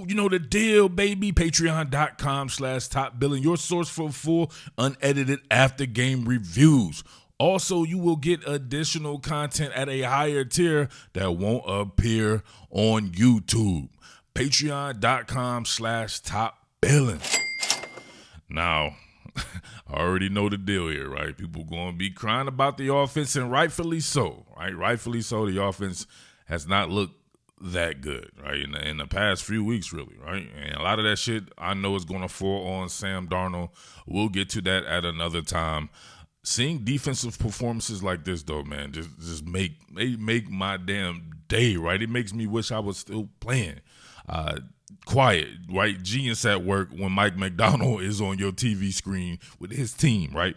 You know the deal, baby. Patreon.com/topbillin, your source for full, unedited after-game reviews. Also, you will get additional content at a higher tier that won't appear on YouTube. Patreon.com/topbillin. Now, I already know the deal here, right? People going to be crying about the offense, and rightfully so, right? Rightfully so. The offense has not looked that good, right? In the past few weeks, really, right? And a lot of that shit I know is going to fall on Sam Darnold. We'll get to that at another time. Seeing defensive performances like this, though, man, just make my damn day, right? It makes me wish I was still playing. Quiet, right? Genius at work when Mike Macdonald is on your TV screen with his team, right?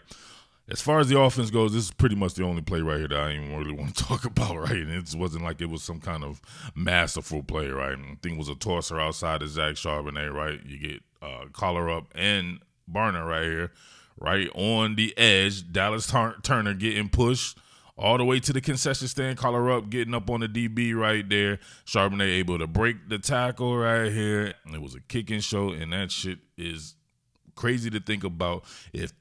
As far as the offense goes, this is pretty much the only play right here that I even really want to talk about, right? And it wasn't like it was some kind of masterful play, right? I think it was a tosser outside of Zach Charbonnet, right? You get Collar up and Barner right here, right on the edge. Dallas Turner getting pushed all the way to the concession stand. Collar up, getting up on the DB right there. Charbonnet able to break the tackle right here. It was a kicking show, and that shit is crazy to think about. If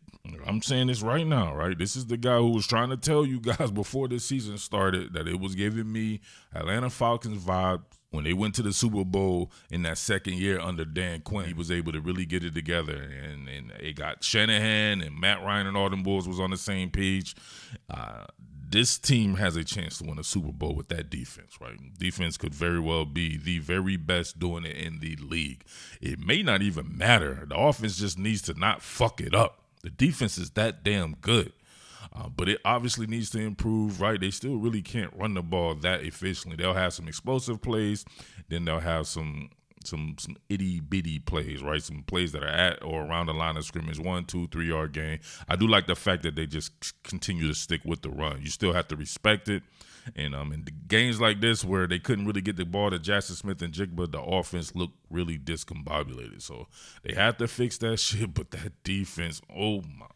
I'm saying this right now, right? This is the guy who was trying to tell you guys before the season started that it was giving me Atlanta Falcons vibe when they went to the Super Bowl in that second year under Dan Quinn. He was able to really get it together, and they got Shanahan and Matt Ryan and all them boys was on the same page. This team has a chance to win a Super Bowl with that defense, right? Defense could very well be the very best doing it in the league. It may not even matter. The offense just needs to not fuck it up. The defense is that damn good. But it obviously needs to improve, right? They still really can't run the ball that efficiently. They'll have some explosive plays, then they'll have some itty-bitty plays, right? Some plays that are at or around the line of scrimmage, 1, 2, 3 yard gain. I do like the fact that they just continue to stick with the run. You still have to respect it. And in the games like this where they couldn't really get the ball to Jackson Smith and Jigba, the offense looked really discombobulated. So they have to fix that shit, but that defense, oh my,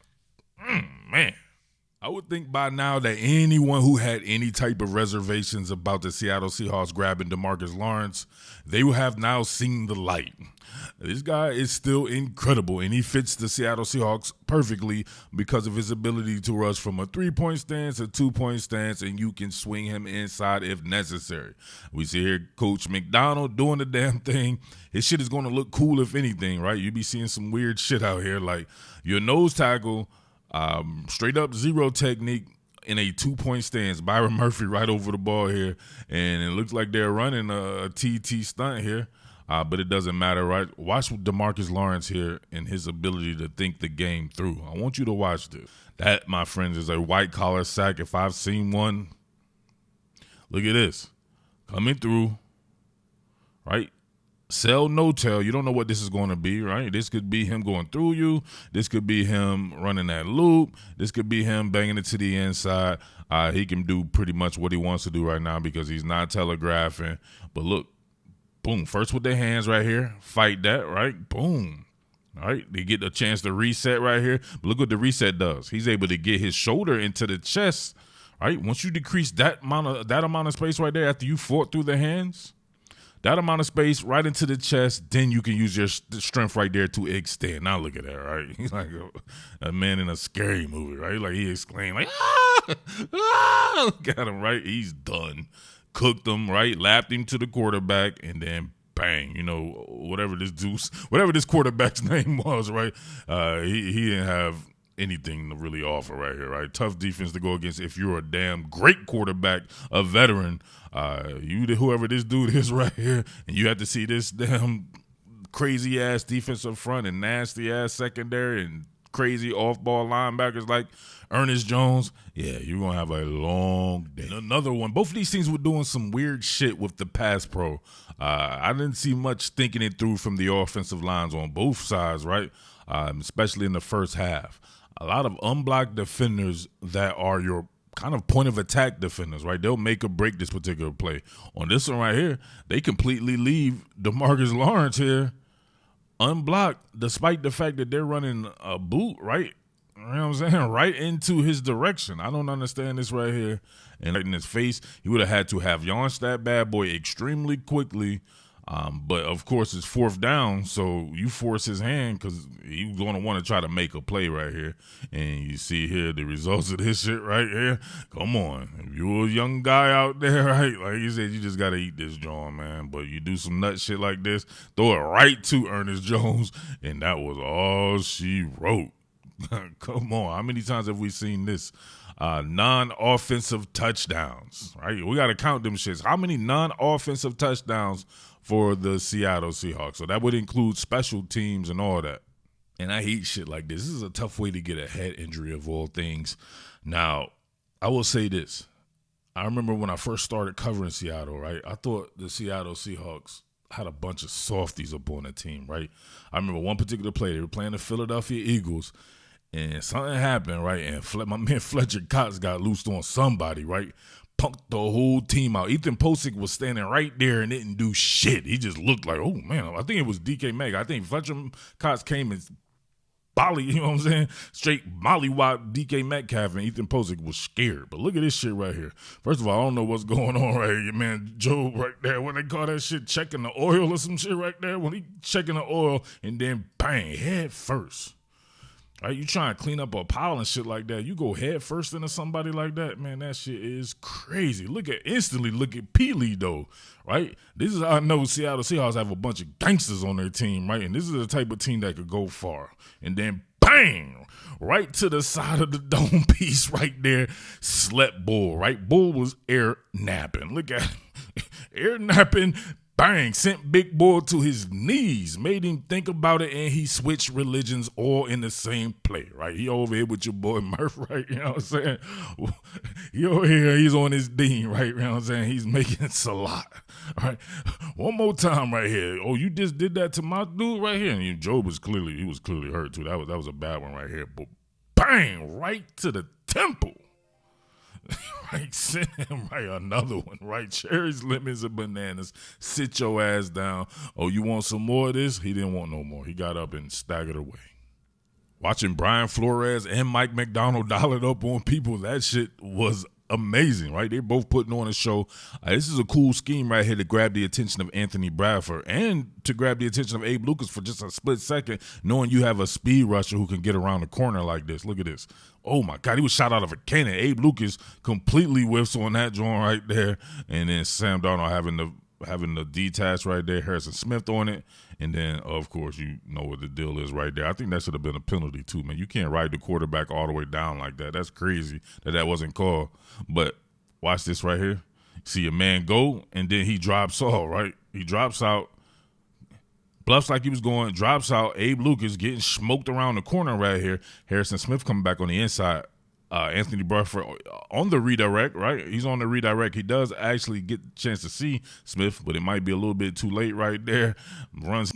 man. I would think by now that anyone who had any type of reservations about the Seattle Seahawks grabbing Demarcus Lawrence, they will have now seen the light. This guy is still incredible, and he fits the Seattle Seahawks perfectly because of his ability to rush from a 3-point stance, a 2-point stance, and you can swing him inside if necessary. We see here Coach Macdonald doing the damn thing. His shit is going to look cool if anything, right? You be seeing some weird shit out here, like your nose tackle, straight up zero technique in a 2-point stance. Byron Murphy right over the ball here, and it looks like they're running a TT stunt here, but it doesn't matter, right? Watch Demarcus Lawrence here and his ability to think the game through. I want you to watch this. That, my friends, is a white-collar sack if I've seen one. Look at this. Coming through, right? Sell, no tell. You don't know what this is going to be, right? This could be him going through you. This could be him running that loop. This could be him banging it to the inside. He can do pretty much what he wants to do right now because he's not telegraphing. But look, boom, first with their hands right here. Fight that, right? Boom. All right, they get a chance to reset right here. But look what the reset does. He's able to get his shoulder into the chest, right? Once you decrease that amount of space right there after you fought through the hands, that amount of space right into the chest, then you can use your strength right there to extend. Now look at that, right? He's like a man in a scary movie, right? Like he exclaimed, like, ah! Look at him, right? He's done. Cooked him, right? Lapped him to the quarterback, and then bang, whatever this quarterback's name was, right? He didn't have anything to really offer right here, right? Tough defense to go against if you're a damn great quarterback, a veteran. Whoever this dude is right here, and you have to see this damn crazy ass defensive front and nasty ass secondary and crazy off ball linebackers like Ernest Jones. Yeah, you're gonna have a long day. Another one. Both of these teams were doing some weird shit with the pass pro. I didn't see much thinking it through from the offensive lines on both sides, right? Especially in the first half. A lot of unblocked defenders that are your kind of point of attack defenders, right? They'll make or break this particular play. On this one right here, they completely leave Demarcus Lawrence here unblocked, despite the fact that they're running a boot, right? You know what I'm saying? Right into his direction. I don't understand this right here. And right in his face, he would have had to have launched that bad boy extremely quickly But of course it's 4th down, so you force his hand because he's going to want to try to make a play right here. And you see here the results of this shit right here. Come on, if you're a young guy out there, right? Like you said, you just got to eat this joint, man. But you do some nut shit like this, throw it right to Ernest Jones, and that was all she wrote. Come on, how many times have we seen this? Non-offensive touchdowns, right? We got to count them shits. How many non-offensive touchdowns for the Seattle Seahawks? So that would include special teams and all that. And I hate shit like this. This is a tough way to get a head injury of all things. Now, I will say this. I remember when I first started covering Seattle, right? I thought the Seattle Seahawks had a bunch of softies up on the team, right? I remember one particular play. They were playing the Philadelphia Eagles, and something happened, right? And my man Fletcher Cox got loosed on somebody, right? Punked the whole team out. Ethan Posick was standing right there and didn't do shit. He just looked like, oh, man, I think it was DK Meg. I think Fletcher Cox came and you know what I'm saying? Straight mollywop DK Metcalf, and Ethan Posick was scared. But look at this shit right here. First of all, I don't know what's going on right here, man. Joe right there, when they call that shit checking the oil or some shit right there, when he checking the oil and then bang, head first. Right, you trying to clean up a pile and shit like that. You go head first into somebody like that, man, that shit is crazy. Instantly look at Peely, though, right? This is how I know Seattle Seahawks have a bunch of gangsters on their team, right? And this is the type of team that could go far. And then bang, right to the side of the dome piece right there, slept Bull, right? Bull was air napping. Look at him. Air napping. Bang, sent Big Boy to his knees, made him think about it, and he switched religions all in the same play, right? He over here with your boy Murph, right? You know what I'm saying? He over here, he's on his dean, right? You know what I'm saying? He's making Salat, right? One more time right here. Oh, you just did that to my dude right here? And Job was clearly hurt too. That was a bad one right here. But bang, right to the temple. Right, send him right another one, right? Cherries, lemons, and bananas. Sit your ass down. Oh, you want some more of this? He didn't want no more. He got up and staggered away. Watching Brian Flores and Mike Macdonald dial it up on people, that shit was amazing, right? They're both putting on a show. This is a cool scheme right here to grab the attention of Anthony Bradford and to grab the attention of Abe Lucas for just a split second, knowing you have a speed rusher who can get around the corner like this. Look at this. Oh, my God. He was shot out of a cannon. Abe Lucas completely whiffs on that joint right there. And then Sam Darnold having the detach right there, Harrison Smith on it. And then, of course, you know what the deal is right there. I think that should have been a penalty, too, man. You can't ride the quarterback all the way down like that. That's crazy that wasn't called. But watch this right here. See a man go, and then he drops off, right? He drops out, bluffs like he was going, drops out. Abe Lucas getting smoked around the corner right here. Harrison Smith coming back on the inside. Anthony Bradford on the redirect, right? He's on the redirect. He does actually get a chance to see Smith, but it might be a little bit too late right there. Runs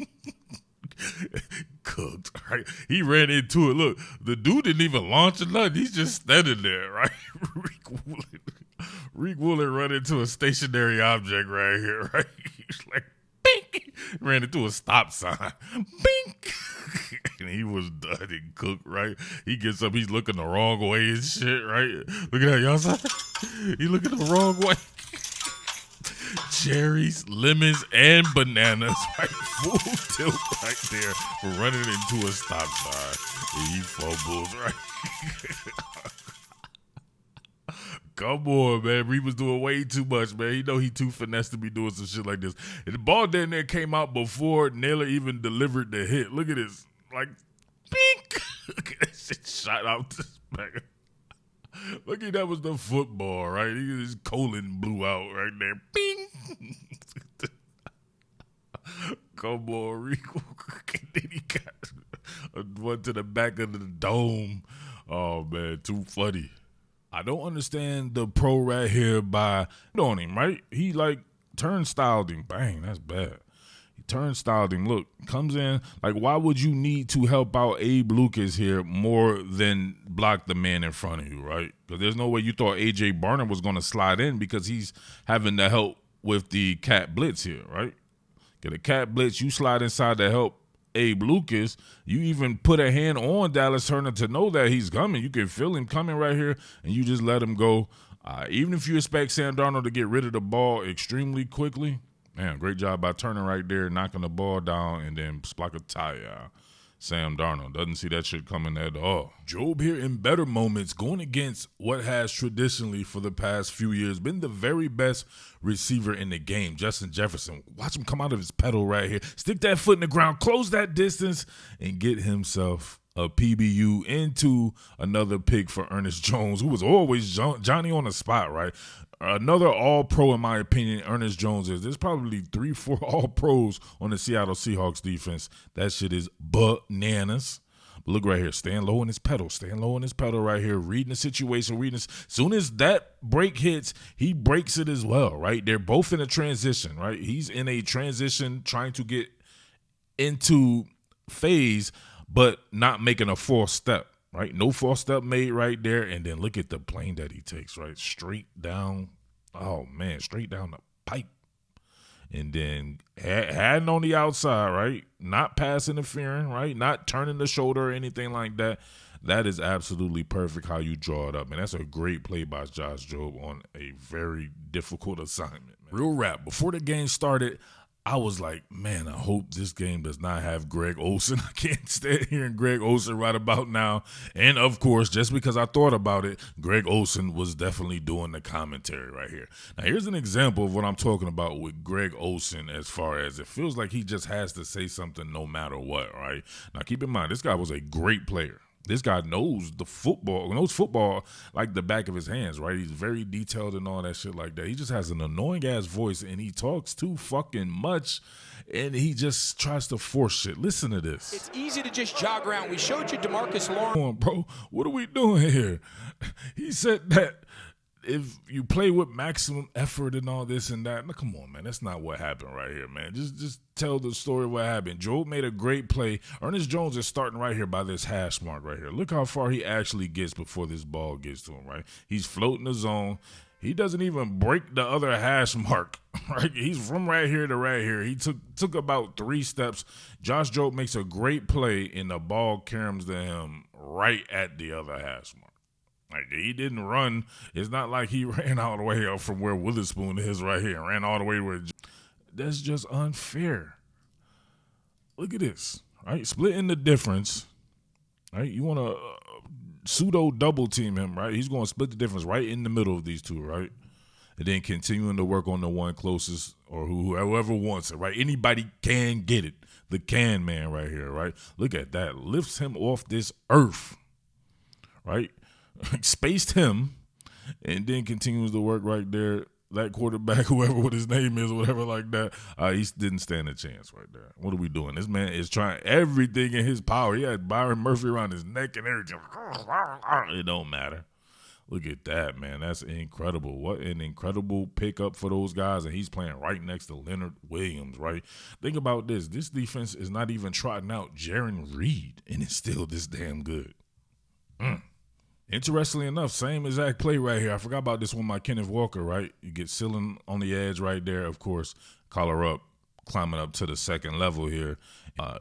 cooked, right? He ran into it. Look, the dude didn't even launch or nothing. He's just standing there, right? Reek Woolen run into a stationary object right here, right? He's like, bink! Ran into a stop sign. Bink! And he was done and cooked, right? He gets up, he's looking the wrong way and shit, right? Look at that, y'all saw that? He looking the wrong way. Cherries, lemons, and bananas, right? Full tilt right there for running into a stop sign. And he fumbles, right? Come on, man. Reed was doing way too much, man. You know he too finesse to be doing some shit like this. And the ball down there came out before Naylor even delivered the hit. Look at this. Like, pink. Look at that shit shot out this back. Look at that was the football, right? His colon blew out right there. Bing. Come on, Rico. And then he got one to the back of the dome. Oh, man, too funny. I don't understand the pro right here by on him, right? He like turnstiled him. Bang, that's bad. He turnstiled him. Look, comes in. Like, why would you need to help out Abe Lucas here more than block the man in front of you, right? Because there's no way you thought A.J. Barner was going to slide in because he's having to help with the cat blitz here, right? Get a cat blitz, you slide inside to help Abe Lucas. You even put a hand on Dallas Turner to know that he's coming. You can feel him coming right here, and you just let him go. Even if you expect Sam Darnold to get rid of the ball extremely quickly, Man, great job by Turner right there, knocking the ball down, and then Splakataya. Sam Darnold doesn't see that shit coming at all. Job here in better moments, going against what has traditionally for the past few years been the very best receiver in the game, Justin Jefferson. Watch him come out of his pedal right here. Stick that foot in the ground, close that distance, and get himself a PBU into another pick for Ernest Jones, who was always Johnny on the spot, right? Another all-pro, in my opinion, Ernest Jones is. There's probably 3-4 all-pros on the Seattle Seahawks defense. That shit is bananas. But look right here. Staying low in his pedal. Staying low in his pedal right here. Reading the situation. As soon as that break hits, he breaks it as well, right? They're both in a transition, right? He's in a transition trying to get into phase, but not making a false step. Right, no false step made right there, and then look at the plane that he takes, right, straight down. Oh man, straight down the pipe, and then hand on the outside, right, not pass interfering, right, not turning the shoulder or anything like that. That is absolutely perfect how you draw it up, and that's a great play by Josh Jobe on a very difficult assignment. Man. Real rap. Before the game started, I was like, man, I hope this game does not have Greg Olsen. I can't stand hearing Greg Olsen right about now. And, of course, just because I thought about it, Greg Olsen was definitely doing the commentary right here. Now, here's an example of what I'm talking about with Greg Olsen as far as it feels like he just has to say something no matter what, right? Now, keep in mind, this guy was a great player. This guy knows football like the back of his hands, right? He's very detailed and all that shit like that. He just has an annoying-ass voice, and he talks too fucking much, and he just tries to force shit. Listen to this. It's easy to just jog around. We showed you Demarcus Lawrence. Come on, bro. What are we doing here? He said that if you play with maximum effort and all this and that, come on, man. That's not what happened right here, man. Just tell the story of what happened. Job made a great play. Ernest Jones is starting right here by this hash mark right here. Look how far he actually gets before this ball gets to him, right? He's floating the zone. He doesn't even break the other hash mark, right? He's from right here to right here. He took about 3 steps. Josh Jobe makes a great play, and the ball comes to him right at the other hash mark. Like, he didn't run. It's not like he ran all the way up from where Witherspoon is right here and ran all the way to where. That's just unfair. Look at this, right? Splitting the difference, right? You want to pseudo double team him, right? He's going to split the difference right in the middle of these two, right? And then continuing to work on the one closest or whoever wants it, right? Anybody can get it. The can man right here, right? Look at that. Lifts him off this earth, right? Spaced him, and then continues to work right there. That quarterback, whoever what his name is, whatever like that, he didn't stand a chance right there. What are we doing? This man is trying everything in his power. He had Byron Murphy around his neck and everything. It don't matter. Look at that, man. That's incredible. What an incredible pickup for those guys, and he's playing right next to Leonard Williams, right? Think about this. This defense is not even trotting out Jaron Reed, and it's still this damn good. Interestingly enough, same exact play right here. I forgot about this one by Kenneth Walker, right? You get Sillin on the edge right there, of course. Collar up, climbing up to the second level here.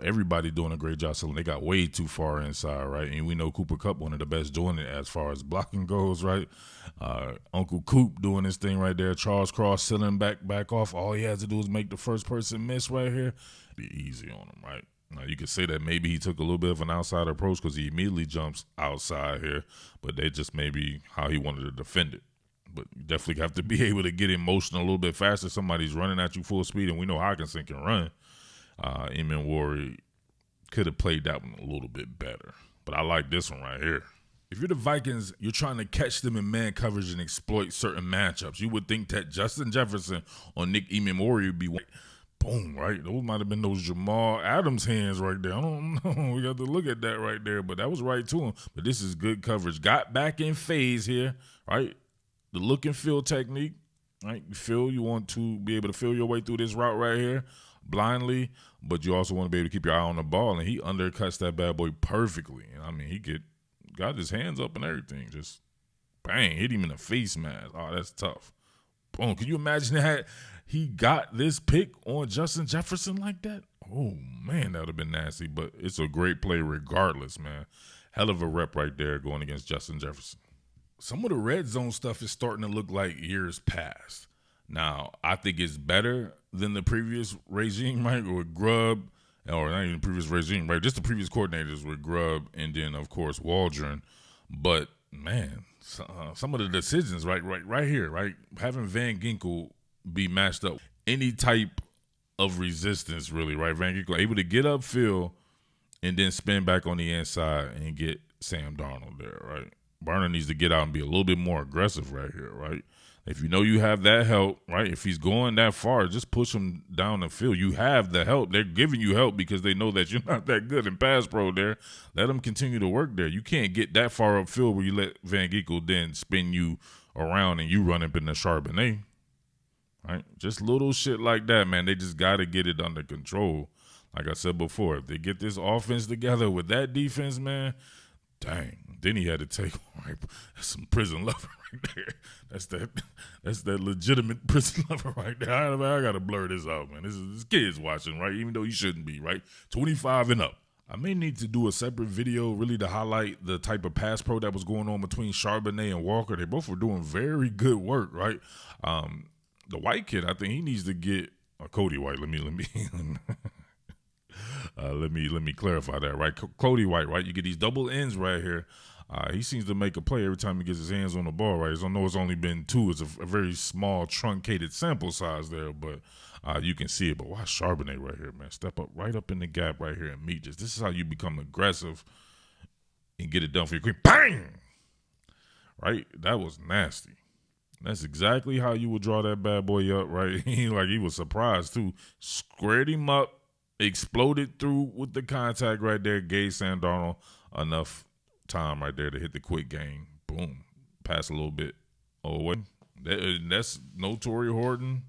Everybody doing a great job. Sillin. They got way too far inside, right? And we know Cooper Kupp, one of the best doing it as far as blocking goes, right? Uncle Coop doing his thing right there. Charles Cross, Sillin back off. All he has to do is make the first person miss right here. Be easy on him, right? Now, you could say that maybe he took a little bit of an outside approach because he immediately jumps outside here, but they just maybe how he wanted to defend it. But you definitely have to be able to get in motion a little bit faster. Somebody's running at you full speed, and we know Hawkinson can run. Eamon Warrior could have played that one a little bit better, but I like this one right here. If you're the Vikings, you're trying to catch them in man coverage and exploit certain matchups. You would think that Justin Jefferson or Nick Eamon Warrior would be white. Boom, right? Those might have been those Jamal Adams hands right there. I don't know. We got to look at that right there, but that was right to him. But this is good coverage. Got back in phase here, right? The look and feel technique, right? You want to be able to feel your way through this route right here blindly, but you also want to be able to keep your eye on the ball, and he undercuts that bad boy perfectly. And I mean, he got his hands up and everything. Just bang, hit him in the face mask. Oh, that's tough. Boom. Can you imagine that? He got this pick on Justin Jefferson like that? Oh, man, that would have been nasty. But it's a great play regardless, man. Hell of a rep right there going against Justin Jefferson. Some of the red zone stuff is starting to look like years past. Now, I think it's better than the previous regime, right? With Grubb, or not even the previous regime, right? Just the previous coordinators with Grubb and then, of course, Waldron. But, man, some of the decisions, right here, right? Having Van Ginkel be matched up, any type of resistance, really, right? Van Ginkel able to get upfield and then spin back on the inside and get Sam Darnold there, right? Barner needs to get out and be a little bit more aggressive right here, right? If you know you have that help, right? If he's going that far, just push him down the field. You have the help. They're giving you help because they know that you're not that good in pass pro there. Let them continue to work there. You can't get that far upfield where you let Van Ginkel then spin you around and you run up in the Charbonnet, right? Just little shit like that, man. They just got to get it under control. Like I said before, if they get this offense together with that defense, man, dang. Then he had to take some prison lover right there. That's that legitimate prison lover right there. I got to blur this out, man. This kid's watching, right? Even though he shouldn't be, right? 25 and up. I may need to do a separate video really to highlight the type of pass pro that was going on between Charbonnet and Walker. They both were doing very good work, right? The white kid, I think he needs to get Cody White. Let me clarify that, right? Cody White, right? You get these double ends right here. He seems to make a play every time he gets his hands on the ball, right? I know it's only been 2. It's a very small, truncated sample size there, but you can see it. But watch Charbonnet right here, man. Step up right up in the gap right here and meet this. This is how you become aggressive and get it done for your queen. Bang! Right? That was nasty. That's exactly how you would draw that bad boy up, right? He was surprised, too. Squared him up. Exploded through with the contact right there. Gave Sam Darnold enough time right there to hit the quick game. Boom. Pass a little bit away. That's no Torrey Horton.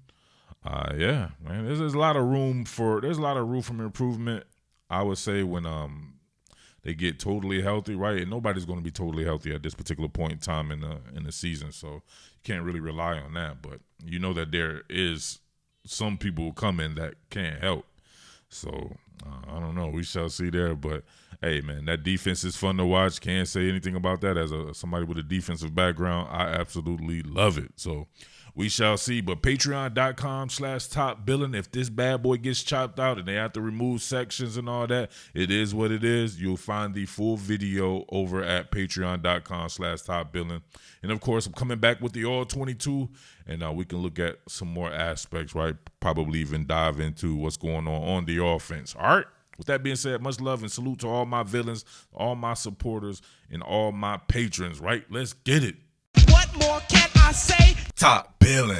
Yeah, man. There's a lot of room for improvement. I would say when they get totally healthy, right? And nobody's going to be totally healthy at this particular point in time in the season, so you can't really rely on that. But you know that there is some people coming that can't help. So, I don't know. We shall see there. But, hey, man, that defense is fun to watch. Can't say anything about that. As somebody with a defensive background, I absolutely love it. So, we shall see. But patreon.com/topbillin. If this bad boy gets chopped out and they have to remove sections and all that, it is what it is. You'll find the full video over at patreon.com/topbillin. And, of course, I'm coming back with the All-22, and we can look at some more aspects, right? Probably even dive into what's going on the offense. All right? With that being said, much love and salute to all my villains, all my supporters, and all my patrons, right? Let's get it. What more can I say? Top Billin.